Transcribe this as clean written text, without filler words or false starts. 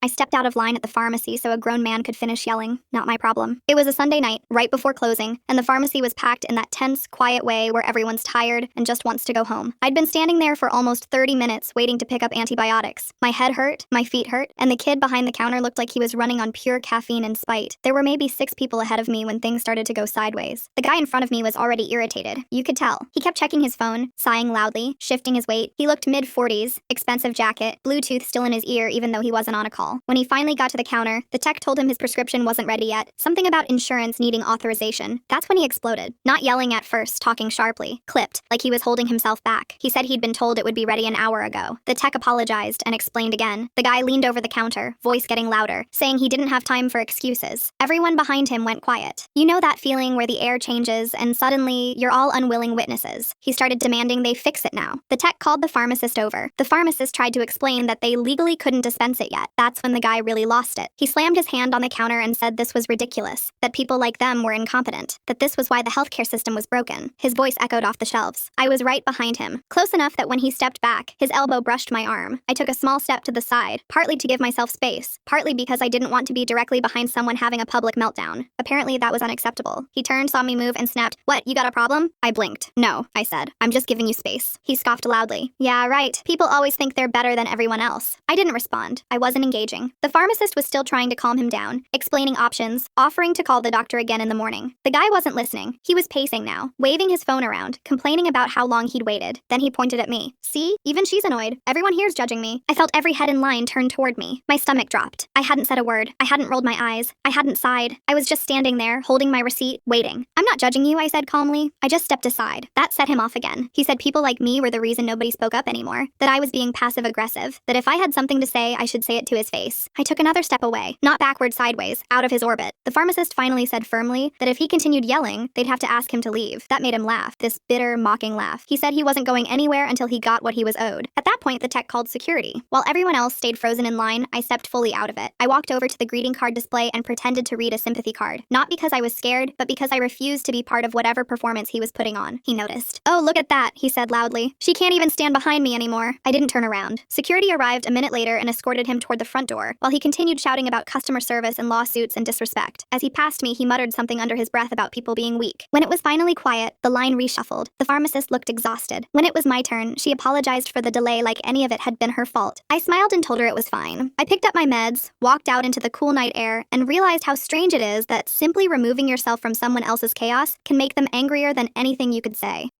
I stepped out of line at the pharmacy so a grown man could finish yelling. Not my problem. It was a Sunday night, right before closing, and the pharmacy was packed in that tense, quiet way where everyone's tired and just wants to go home. I'd been standing there for almost 30 minutes waiting to pick up antibiotics. My head hurt, my feet hurt, and the kid behind the counter looked like he was running on pure caffeine and spite. There were maybe 6 people ahead of me when things started to go sideways. The guy in front of me was already irritated. You could tell. He kept checking his phone, sighing loudly, shifting his weight. He looked mid-40s, expensive jacket, Bluetooth still in his ear even though he wasn't on a call. When he finally got to the counter, the tech told him his prescription wasn't ready yet. Something about insurance needing authorization. That's when he exploded. Not yelling at first, talking sharply. Clipped, like he was holding himself back. He said he'd been told it would be ready an hour ago. The tech apologized and explained again. The guy leaned over the counter, voice getting louder, saying he didn't have time for excuses. Everyone behind him went quiet. You know that feeling where the air changes and suddenly you're all unwilling witnesses. He started demanding they fix it now. The tech called the pharmacist over. The pharmacist tried to explain that they legally couldn't dispense it yet. That's when the guy really lost it. He slammed his hand on the counter and said this was ridiculous, that people like them were incompetent, that this was why the healthcare system was broken. His voice echoed off the shelves. I was right behind him, close enough that when he stepped back, his elbow brushed my arm. I took a small step to the side, partly to give myself space, partly because I didn't want to be directly behind someone having a public meltdown. Apparently that was unacceptable. He turned, saw me move, and snapped, "What, you got a problem?" I blinked. "No," I said. "I'm just giving you space." He scoffed loudly. "Yeah, right. People always think they're better than everyone else." I didn't respond. I wasn't engaging. The pharmacist was still trying to calm him down, explaining options, offering to call the doctor again in the morning. The guy wasn't listening. He was pacing now, waving his phone around, complaining about how long he'd waited. Then he pointed at me. "See? Even she's annoyed. Everyone here's judging me." I felt every head in line turn toward me. My stomach dropped. I hadn't said a word. I hadn't rolled my eyes. I hadn't sighed. I was just standing there, holding my receipt, waiting. "I'm not judging you," I said calmly. I just stepped aside. That set him off again. He said people like me were the reason nobody spoke up anymore, that I was being passive-aggressive, that if I had something to say, I should say it to his face. I took another step away, not backward, sideways, out of his orbit. The pharmacist finally said firmly that if he continued yelling, they'd have to ask him to leave. That made him laugh, this bitter, mocking laugh. He said he wasn't going anywhere until he got what he was owed. At that point, the tech called security. While everyone else stayed frozen in line, I stepped fully out of it. I walked over to the greeting card display and pretended to read a sympathy card. Not because I was scared, but because I refused to be part of whatever performance he was putting on. He noticed. "Oh, look at that," he said loudly. "She can't even stand behind me anymore." I didn't turn around. Security arrived a minute later and escorted him toward the front door, while he continued shouting about customer service and lawsuits and disrespect. As he passed me, he muttered something under his breath about people being weak. When it was finally quiet, the line reshuffled. The pharmacist looked exhausted. When it was my turn, she apologized for the delay like any of it had been her fault. I smiled and told her it was fine. I picked up my meds, walked out into the cool night air, and realized how strange it is that simply removing yourself from someone else's chaos can make them angrier than anything you could say.